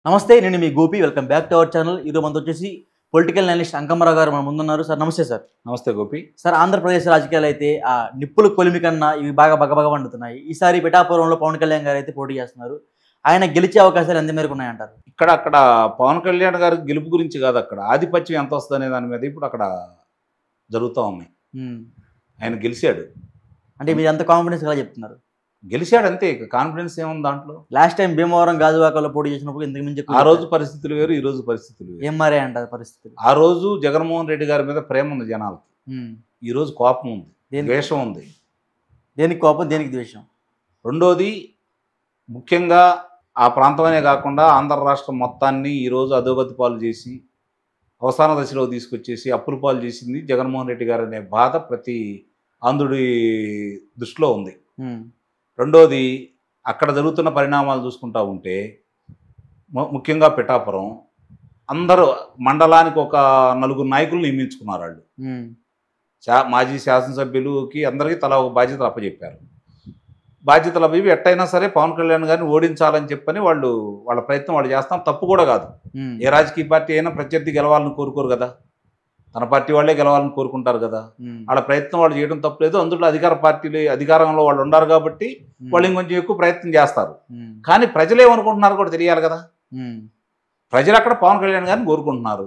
నమస్తే, నేను మీ Gopi. Welcome back to our channel. ఈరోజు మనతో వచ్చేసి పొలిటికల్ అనలిస్ట్ అంకమ్మరావు గారు మన ముందున్నారు. సార్ నమస్తే. సార్ నమస్తే గోపి. సార్, ఆంధ్రప్రదేశ్ రాజకీయాలు అయితే ఆ నిప్పులు కొలిమి కన్నా ఇవి బాగా బగబగ వండుతున్నాయి. ఈసారి పిఠాపురంలో పవన్ కళ్యాణ్ గారు అయితే పోటీ చేస్తున్నారు. ఆయన గెలిచే అవకాశాలు ఎంత మేరకు ఉన్నాయంటారు? అక్కడ పవన్ కళ్యాణ్ గారి గెలుపు గురించి కాదు, అక్కడ ఆధిపత్యం ఎంత వస్తుంది అనే దాని మీద ఇప్పుడు అక్కడ జరుగుతూ ఉన్నాయి. ఆయన గెలిచాడు అంటే మీరు ఎంత కాన్ఫిడెన్స్ గా చెప్తున్నారు? గెలిచాడు అంతే, ఇక కాన్ఫిడెన్స్ ఏముంది దాంట్లో. లాస్ట్ టైం భీమవరం గాజువాకలో పోటీ చేసినప్పుడు ఇంతకు మించి ఆ రోజు పరిస్థితులు వేరు, ఈ రోజు పరిస్థితులు వేరు. ఏం మారే అంటారు పరిస్థితులు? ఆ రోజు జగన్మోహన్ రెడ్డి గారి మీద ప్రేమ ఉంది జనాలకి, ఈ రోజు కోపం ఉంది, ద్వేషం ఉంది. దేనికి కోపం, దేనికి ద్వేషం? రెండోది, ముఖ్యంగా ఆ ప్రాంతమనే కాకుండా ఆంధ్ర రాష్ట్రం మొత్తాన్ని ఈరోజు అధోగతి పాలు చేసి అవసాన దశలో తీసుకొచ్చేసి అప్పుల పాలు చేసింది జగన్మోహన్ రెడ్డి గారు అనే బాధ ప్రతి ఆంధ్రుడి దృష్టిలో ఉంది. రెండోది, అక్కడ జరుగుతున్న పరిణామాలు చూసుకుంటా ఉంటే ముఖ్యంగా పిఠాపురం అందరూ మండలానికి ఒక 4 నాయకులు నియమించుకున్నారు. వాళ్ళు మాజీ శాసనసభ్యులకి అందరికీ తలా ఒక బాధ్యతలు అప్పచెప్పారు. బాధ్యతలు అవి ఎట్టయినా సరే పవన్ కళ్యాణ్ గారిని ఓడించాలని చెప్పని వాళ్ళ ప్రయత్నం వాళ్ళు చేస్తాం, తప్పు కూడా కాదు. ఏ రాజకీయ పార్టీ అయినా ప్రత్యర్థి గెలవాలని కోరుకోరు కదా, తన పార్టీ వాళ్ళే గెలవాలని కోరుకుంటారు కదా. వాళ్ళ ప్రయత్నం వాళ్ళు చేయడం తప్పులేదు. అందులో అధికార పార్టీలు అధికారంలో వాళ్ళు ఉన్నారు కాబట్టి వాళ్ళు ఇంకొంచెం ఎక్కువ ప్రయత్నం చేస్తారు. కానీ ప్రజలు ఏమనుకుంటున్నారు కూడా తెలియాలి కదా. ప్రజలు అక్కడ పవన్ కళ్యాణ్ గారిని కోరుకుంటున్నారు,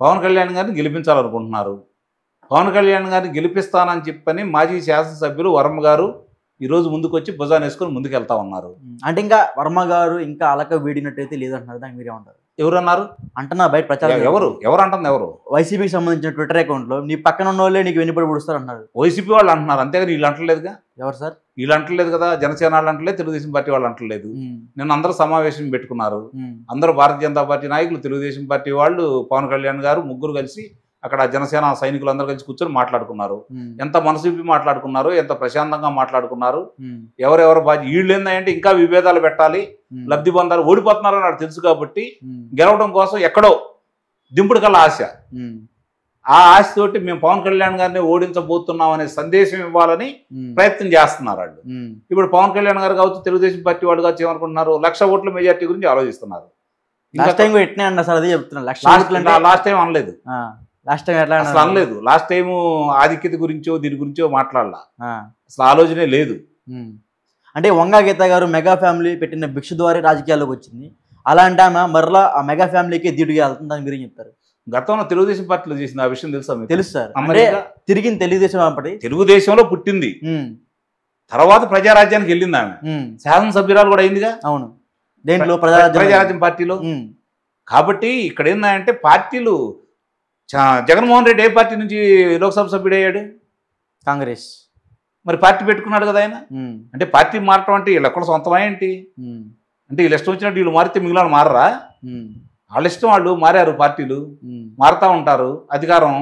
పవన్ కళ్యాణ్ గారిని గెలిపించాలనుకుంటున్నారు. పవన్ కళ్యాణ్ గారిని గెలిపిస్తానని చెప్పని మాజీ శాసనసభ్యులు వర్మ గారు ఈరోజు ముందుకు వచ్చి భుజాన్ని వేసుకొని ముందుకు వెళ్తా ఉన్నారు. అంటే ఇంకా వర్మ గారు ఇంకా అలక వీడినట్టయితే లేదంటున్నారు, దానికి మీరేమంటారు? ఎవరన్నారు అంటున్నా బయట ప్రచారం? ఎవరు అంటుంది? ఎవరు? వైసీపీకి సంబంధించిన ట్విట్టర్ అకౌంట్ లో నీ పక్కన ఉన్న వాళ్ళే నీకు వెనుపడి పుడుస్తారు అంటున్నారు. వైసీపీ వాళ్ళు అంటున్నారు, అంతేగాని వీళ్ళు అంటలేదుగా. ఎవరు సార్? వీళ్ళు అంటలేదు కదా, జనసేన వాళ్ళు అంటలేదు, తెలుగుదేశం పార్టీ వాళ్ళు అంటలేదు. నిన్న అందరూ సమావేశం పెట్టుకున్నారు. అందరూ భారతీయ జనతా పార్టీ నాయకులు, తెలుగుదేశం పార్టీ వాళ్ళు, పవన్ కళ్యాణ్ గారు ముగ్గురు కలిసి అక్కడ జనసేన సైనికులు అందరూ కలిసి కూర్చొని మాట్లాడుకున్నారు. ఎంత మనసు విప్పి మాట్లాడుకున్నారు, ఎంత ప్రశాంతంగా మాట్లాడుకున్నారు. ఎవరెవరు బాధ్యత, వీళ్ళు ఏందంటే ఇంకా విభేదాలు పెట్టాలి, లబ్ధి పొందాలి, ఓడిపోతున్నారు అని నాకు తెలుసు కాబట్టి గెలవడం కోసం ఎక్కడో దింపుడు కల్లా ఆశ, ఆ ఆశతోటి మేము పవన్ కళ్యాణ్ గారిని ఓడించబోతున్నాం అనే సందేశం ఇవ్వాలని ప్రయత్నం చేస్తున్నారు వాళ్ళు. ఇప్పుడు పవన్ కళ్యాణ్ గారు కావచ్చు, తెలుగుదేశం పార్టీ వాళ్ళు కావచ్చు, ఏమనుకుంటున్నారు, 1,00,000 ఓట్ల మెజార్టీ గురించి ఆలోచిస్తున్నారు. లాస్ట్ టైం అనలేదు, లాస్ట్ టైం ఎట్లా అసలు అనలేదు. లాస్ట్ టైం ఆధిక్యత గురించో దీని గురించో మాట్లాడాల, అసలు ఆలోచనే లేదు. అంటే వంగా గీత గారు మెగా ఫ్యామిలీ పెట్టిన భిక్ష ద్వారా రాజకీయాల్లోకి వచ్చింది. అలాంటి ఆమె మరలా ఆ మెగా ఫ్యామిలీకి ధీటుగా వెళ్తుంది, దాని గురించి చెప్తారు. గతంలో తెలుగుదేశం పార్టీలో చేసింది, ఆ విషయం తెలుసా? తెలుసు సార్. తిరిగింది తెలుగుదేశంలో పుట్టింది, తర్వాత ప్రజారాజ్యానికి వెళ్ళింది ఆమె. శాసనసభ్యురాలు కూడా అయిందిగా. అవును, దేంట్లో? ప్రజారాజ్యం పార్టీలో. కాబట్టి ఇక్కడ ఏంటంటే పార్టీలు, జగన్మోహన్ రెడ్డి ఏ పార్టీ నుంచి లోక్సభ సభ్యుడయ్యాడు? కాంగ్రెస్. మరి పార్టీ పెట్టుకున్నాడు కదా ఆయన. అంటే పార్టీ మారటం అంటే వీళ్ళు ఎక్కడ సొంతమా ఏంటి? అంటే వీళ్ళు ఇష్టం వచ్చినట్టు వీళ్ళు మారితే మిగిలిన మారరా? వాళ్ళ ఇష్టం, వాళ్ళు మారారు. పార్టీలు మారుతూ ఉంటారు, అధికారం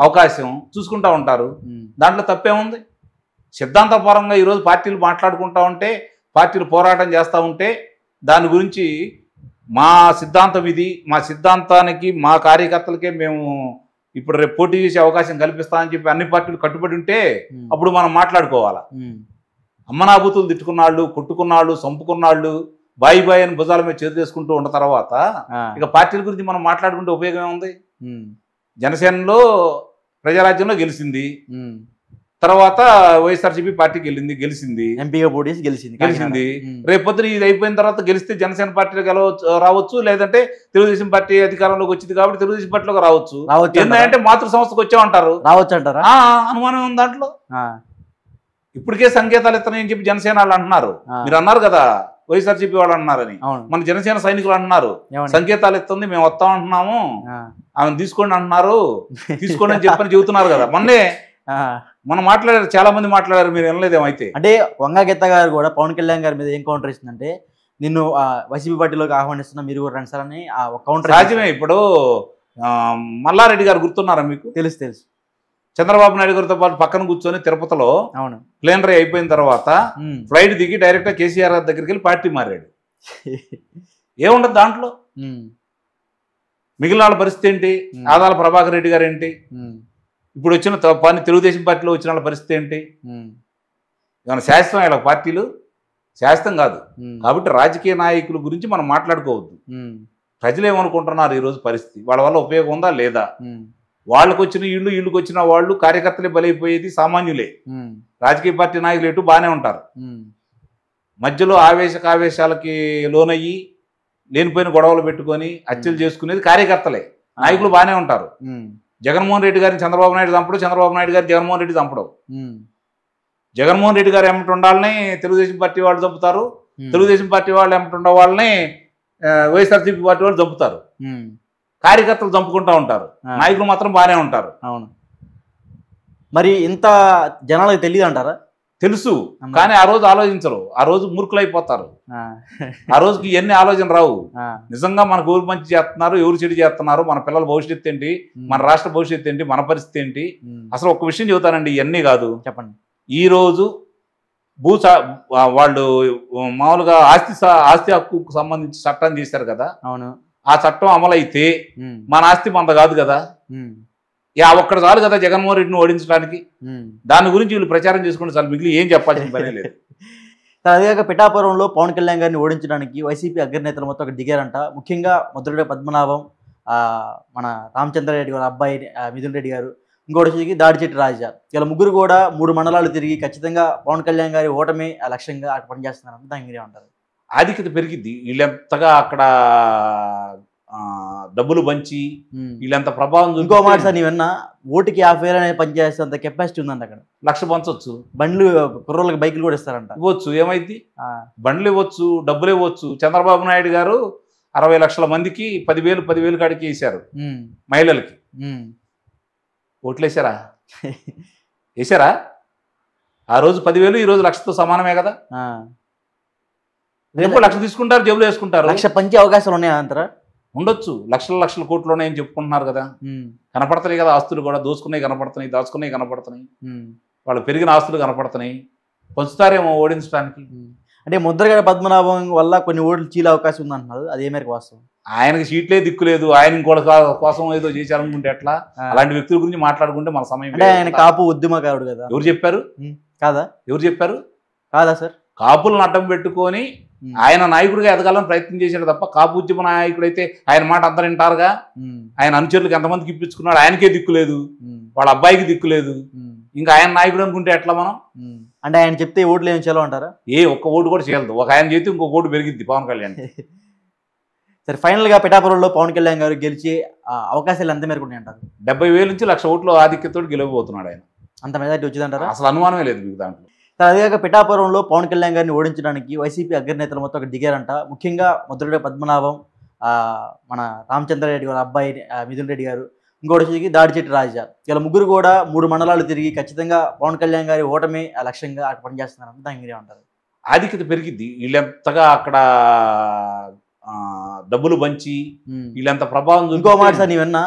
అవకాశం చూసుకుంటూ ఉంటారు, దాంట్లో తప్పేముంది? సిద్ధాంతపరంగా ఈరోజు పార్టీలు మాట్లాడుకుంటూ ఉంటే, పార్టీలు పోరాటం చేస్తూ ఉంటే దాని గురించి మా సిద్ధాంతం ఇది, మా సిద్ధాంతానికి మా కార్యకర్తలకే మేము ఇప్పుడు రేపు పోటీ చేసే అవకాశం కల్పిస్తామని చెప్పి అన్ని పార్టీలు కట్టుబడి ఉంటే అప్పుడు మనం మాట్లాడుకోవాలా. అమ్మనాభూతులు తిట్టుకున్నాళ్ళు, కొట్టుకున్నాళ్ళు, చంపుకున్నాళ్ళు, బాయి బాయి అని భుజాల మీద చేతి చేసుకుంటూ ఉన్న తర్వాత ఇక పార్టీల గురించి మనం మాట్లాడుకుంటే ఉపయోగం ఏముంది? జనసేనలో ప్రజారాజ్యంలో గెలిచింది, తర్వాత వైఎస్ఆర్సీపీ పార్టీకి గెలిచింది, ఎంపీగా పోటీ గెలిచింది. రేపొద్దున ఇది అయిపోయిన తర్వాత గెలిస్తే జనసేన పార్టీలో రావచ్చు, లేదంటే తెలుగుదేశం పార్టీ అధికారంలోకి వచ్చింది కాబట్టి తెలుగుదేశం పార్టీలోకి రావచ్చు. ఏంటంటే మాతృ సంస్థకు వచ్చామంటారు, రావచ్చు అంటారా? అనుమానం ఉంది దాంట్లో. ఇప్పటికే సంకేతాలు ఇస్తున్నాయని చెప్పి జనసేన వాళ్ళు అంటున్నారు. మీరు అన్నారు కదా వైఎస్ఆర్సీపీ వాళ్ళు అన్నారని, మన జనసేన సైనికులు అంటున్నారు సంకేతాలు ఇస్తుంది, మేము వస్తాం అంటున్నాము, ఆమెను తీసుకోండి అంటున్నారు, తీసుకోండి అని చెప్పని చెబుతున్నారు కదా. మొన్నే మనం మాట్లాడారు, చాలా మంది మాట్లాడారు, మీరు వినలేదేమో. అయితే అంటే వంగా గీత గారు కూడా పవన్ కళ్యాణ్ గారి మీద ఏం కౌంటర్ ఇస్తుందంటే, నిన్ను వైసీపీ పార్టీలోకి ఆహ్వానిస్తున్నా, మీరు కూడా రండి సార్ అని కౌంటర్. రాజ్యమే. ఇప్పుడు మల్లారెడ్డి గారు గుర్తున్నారా మీకు? తెలుసు. చంద్రబాబు నాయుడు గారితో పాటు పక్కన కూర్చొని తిరుపతిలో ప్లేనరీ అయిపోయిన తర్వాత ఫ్లైట్ దిగి డైరెక్ట్ గా కేసీఆర్ గారి దగ్గరికి వెళ్ళి పార్టీ మారాడు. ఏముండదు దాంట్లో. మిగిలిన వాళ్ళ పరిస్థితి ఏంటి? ఆదాల ప్రభాకర్ రెడ్డి గారు ఏంటి? ఇప్పుడు వచ్చిన తెలుగుదేశం పార్టీలో వచ్చిన వాళ్ళ పరిస్థితి ఏంటి? ఏమైనా శాశ్వతం ఇలా పార్టీలు? శాశ్వతం కాదు. ఉమ్, కాబట్టి రాజకీయ నాయకుల గురించి మనం మాట్లాడుకోవద్దు. ఉమ్, ప్రజలు ఏమనుకుంటున్నారు ఈరోజు పరిస్థితి, వాళ్ళ వల్ల ఉపయోగం ఉందా లేదా, ఉమ్, వాళ్ళకు వచ్చిన వీళ్ళకి వచ్చిన వాళ్ళు కార్యకర్తలే బలైపోయేది సామాన్యులే. ఉమ్, రాజకీయ పార్టీ నాయకులు ఎటు బాగానే ఉంటారు, ఉమ్, మధ్యలో ఆవేశాలకి లోనయ్యి లేనిపోయిన గొడవలు పెట్టుకొని హత్యలు చేసుకునేది కార్యకర్తలే. నాయకులు బాగానే ఉంటారు. ఉమ్, జగన్మోహన్ రెడ్డి గారిని చంద్రబాబు నాయుడు చంపడు, చంద్రబాబు నాయుడు గారిని జగన్మోహన్ రెడ్డి చంపడు. ఉమ్, జగన్మోహన్ రెడ్డి గారు ఏమిటి ఉండాలని తెలుగుదేశం పార్టీ వాళ్ళు చంపుతారు, ఉమ్, తెలుగుదేశం పార్టీ వాళ్ళు ఏమిటి ఉండే వాళ్ళని వైఎస్ఆర్సీపీ పార్టీ వాళ్ళు చంపుతారు. ఉమ్, కార్యకర్తలు చంపుకుంటూ ఉంటారు, నాయకులు మాత్రం బాగానే ఉంటారు. అవును. మరి ఇంత జనాలకు తెలియదు అంటారా? తెలుసు, కానీ ఆ రోజు ఆలోచించరు. ఆ రోజు మూర్ఖులైపోతారు. ఆ రోజుకి ఇవన్నీ ఆలోచన రావు. నిజంగా మనకు ఎవరు మంచి చేస్తున్నారు, ఎవరు చెడు చేస్తున్నారు, మన పిల్లల భవిష్యత్తు ఏంటి, మన రాష్ట్ర భవిష్యత్తు ఏంటి, మన పరిస్థితి ఏంటి, అసలు ఒక విషయం చెబుతానండి. ఇవన్నీ కాదు, చెప్పండి. ఈరోజు వాళ్ళు మామూలుగా ఆస్తి హక్కుకు సంబంధించి చట్టం చేశారు కదా. అవును. ఆ చట్టం అమలైతే మన ఆస్తి మంద కాదు కదా. ఒక్కడ చాలు కదా జగన్మోహన్ రెడ్డిని ఓడించడానికి. దాని గురించి వీళ్ళు ప్రచారం చేసుకుంటే చాలు, మిగిలి ఏం చెప్పాల్సిన పని లేదు. అదేగాక పిఠాపురంలో పవన్ కళ్యాణ్ గారిని ఓడించడానికి వైసీపీ అగ్రనేతలు మొత్తం అక్కడ దిగారంట. ముఖ్యంగా ముద్రగడ పద్మనాభం, మన రామచంద్రారెడ్డి గారు అబ్బాయి మిథున్ రెడ్డి గారు, ఇంకోటి వచ్చి దాడిచెట్టి రాజా, ఇలా ముగ్గురు కూడా 3 మండలాలు తిరిగి ఖచ్చితంగా పవన్ కళ్యాణ్ గారి ఓటమే లక్ష్యంగా అక్కడ పనిచేస్తున్నారంటే దానికి మీరే ఉంటారు? ఆధిక్యత పెరిగిద్ది. వీళ్ళెంతగా అక్కడ డబ్బులు పంచి వీళ్ళంత ప్రభావం. ఇంకో మాట సార్, నీవన్నా ఓటుకి 50,000 అనేది పనిచేసేంత కెపాసిటీ ఉందంట అక్కడ. 1,00,000 పంచవచ్చు, బండ్లు కుర్రోళ్ళకి బైకులు కూడా ఇస్తారంట. ఇవ్వచ్చు, ఏమైంది, బండ్లు ఇవ్వచ్చు, డబ్బులు ఇవ్వచ్చు. చంద్రబాబు నాయుడు గారు 60 లక్షల మందికి 10,000 కాడికి వేశారు మహిళలకి. ఓట్లు వేసారా? వేసారా? ఆ రోజు 10,000, ఈ రోజు 1,00,000తో సమానమే కదా. రేపు 1,00,000 తీసుకుంటారు, జేబులో వేసుకుంటారు. 1,00,000 పంచే అవకాశాలు ఉన్నాయా అంటారా? ఉండొచ్చు. లక్షల కోట్లు ఉన్నాయని చెప్పుకుంటున్నారు కదా. కనపడుతున్నాయి కదా ఆస్తులు కూడా. దోసుకున్నాయి కనపడుతున్నాయి, దాచుకున్నాయి కనపడుతున్నాయి, వాళ్ళు పెరిగిన ఆస్తులు కనపడుతున్నాయి. పంచుతారేమో ఓడించడానికి. అంటే ముద్రగడ పద్మనాభం వల్ల కొన్ని ఓట్లు చీలే అవకాశం ఉందంటున్నారు, అది ఏ మేరకు వాస్తవం? ఆయనకి సీట్లే దిక్కులేదు, ఆయన ఇంకోటి కోసం ఏదో చేశారనుకుంటే ఎట్లా? అలాంటి వ్యక్తుల గురించి మాట్లాడుకుంటే మన సమయం. అంటే ఆయన కాపు ఉద్యమకారుడు కదా. ఎవరు చెప్పారు? కాదా? ఎవరు చెప్పారు? కాదా సార్? కాపులను అడ్డం పెట్టుకొని ఆయన నాయకుడిగా ఎదగాలని ప్రయత్నం చేశాడు తప్ప, కాపు ఉద్యమ నాయకుడైతే ఆయన మాట అందరు వింటారుగా. ఆయన అనుచరులకు ఎంతమందికి ఇప్పించుకున్నాడు, ఆయనకే దిక్కులేదు, వాళ్ళ అబ్బాయికి దిక్కులేదు, ఇంకా ఆయన నాయకుడు అనుకుంటే ఎట్లా మనం? అంటే ఆయన చెప్తే ఓట్లు ఏమి చేయాలో అంటారా? ఒక్క ఓటు కూడా చేయలేదు. ఒక ఆయన చేస్తే ఇంకొక ఓటు పెరిగిద్ది పవన్ కళ్యాణ్. సరే, ఫైనల్గా పిఠాపురంలో పవన్ కళ్యాణ్ గారు గెలిచే అవకాశాలు ఎంత మేరకు ఉన్నాయంటారు? 70,000 నుంచి 1,00,000 ఓట్లు ఆధిక్యతతో గెలవబోతున్నాడు ఆయన. అంత మెజారిటీ వచ్చిందంటారా? అసలు అనుమానమే లేదు మీకు దాంట్లో. అదేగాక పిఠాపురంలో పవన్ కళ్యాణ్ గారిని ఓడించడానికి వైసీపీ అగ్రనేతలు మొత్తం అక్కడ దిగారంట. ముఖ్యంగా ముద్రగడ పద్మనాభం, మన రామచంద్రారెడ్డి గారు అబ్బాయి మిథున్ రెడ్డి గారు, ఇంకోటి వచ్చి దాడిచెట్టి రాజా, ఇలా ముగ్గురు కూడా 3 మండలాలు తిరిగి ఖచ్చితంగా పవన్ కళ్యాణ్ గారి ఓటమే లక్ష్యంగా అక్కడ పనిచేస్తున్నారంటే దానికి మీరే ఉంటారు? ఆధిక్యత పెరిగిద్ది. వీళ్ళెంతగా అక్కడ డబ్బులు పంచి వీళ్ళంత ప్రభావం. ఇంకో మాట సార్, నీవన్నా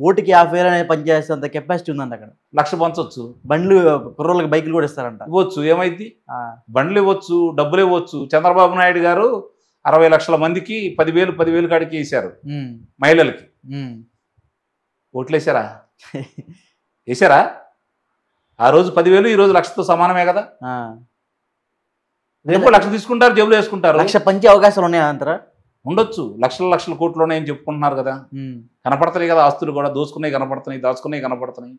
ఓటుకి 50,000 అనేది పనిచేసేంత కెపాసిటీ ఉందంట అక్కడ. 1,00,000 పంచవచ్చు, బండ్లు కుర్రోళ్ళకి బైకులు కూడా ఇస్తారంట. ఇవ్వచ్చు, ఏమైంది, బండ్లు ఇవ్వచ్చు, డబ్బులు ఇవ్వచ్చు. చంద్రబాబు నాయుడు గారు 60 లక్షల మందికి 10,000 కాడికి వేశారు మహిళలకి. ఓట్లు వేసారా? వేసారా? ఆ రోజు 10,000, ఈ రోజు 1,00,000తో సమానమే కదా. రేపు 1,00,000 తీసుకుంటారు, జేబులో వేసుకుంటారు. 1,00,000 పంచే అవకాశాలు ఉన్నాయా అంటారా? ఉండొచ్చు. లక్షల కోట్లు ఉన్నాయని చెప్పుకుంటున్నారు కదా. కనపడుతున్నాయి కదా ఆస్తులు కూడా. దోసుకున్నాయి కనపడుతున్నాయి, దాచుకున్నాయి కనపడుతున్నాయి,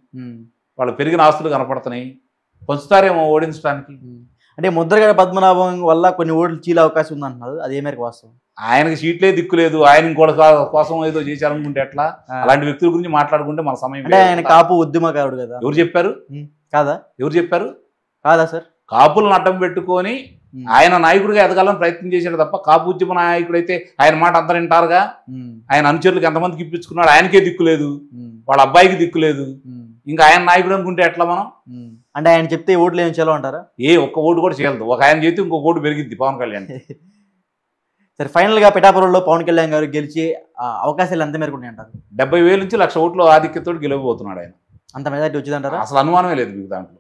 వాళ్ళు పెరిగిన ఆస్తులు కనపడుతున్నాయి. పంచుతారేమో ఓడించడానికి. అంటే ముద్రగడ పద్మనాభం వల్ల కొన్ని ఓట్లు చీలే అవకాశం ఉందంటున్నారు, అది ఏ మేరకు వాస్తవం? ఆయనకి సీట్లే దిక్కులేదు, ఆయన ఇంకోటి కోసం ఏదో చేశారనుకుంటే ఎట్లా? అలాంటి వ్యక్తుల గురించి మాట్లాడుకుంటే మన సమయం. అంటే ఆయన కాపు ఉద్యమకారుడు కదా. ఎవరు చెప్పారు? కాదా? ఎవరు చెప్పారు? కాదా సార్? కాపులను అడ్డం పెట్టుకొని ఆయన నాయకుడిగా ఎదగాలని ప్రయత్నం చేశాడు తప్ప, కాపు ఉద్యమ నాయకుడైతే ఆయన మాట అందరు వింటారుగా. ఆయన అనుచరులకు ఎంతమందికి ఇప్పించుకున్నాడు, ఆయనకే దిక్కులేదు, వాళ్ళ అబ్బాయికి దిక్కులేదు, ఇంకా ఆయన నాయకుడు అనుకుంటే ఎట్లా మనం? అంటే ఆయన చెప్తే ఓట్లు ఏం చేయాలో అంటారా? ఒక్క ఓటు కూడా చేయలేదు. ఒక ఆయన చేస్తే ఇంకొక ఓటు పెరిగిద్ది పవన్ కళ్యాణ్. సరే, ఫైనల్గా పిఠాపురంలో పవన్ కళ్యాణ్ గారు గెలిచే అవకాశాలు ఎంత మేరకు ఉన్నాయంటారు? 70,000 నుంచి 1,00,000 ఓట్లు ఆధిక్యతతో గెలవబోతున్నాడు ఆయన. అంత మెజారిటీ వచ్చిందంటారా? అసలు అనుమానమే లేదు మీకు దాంట్లో.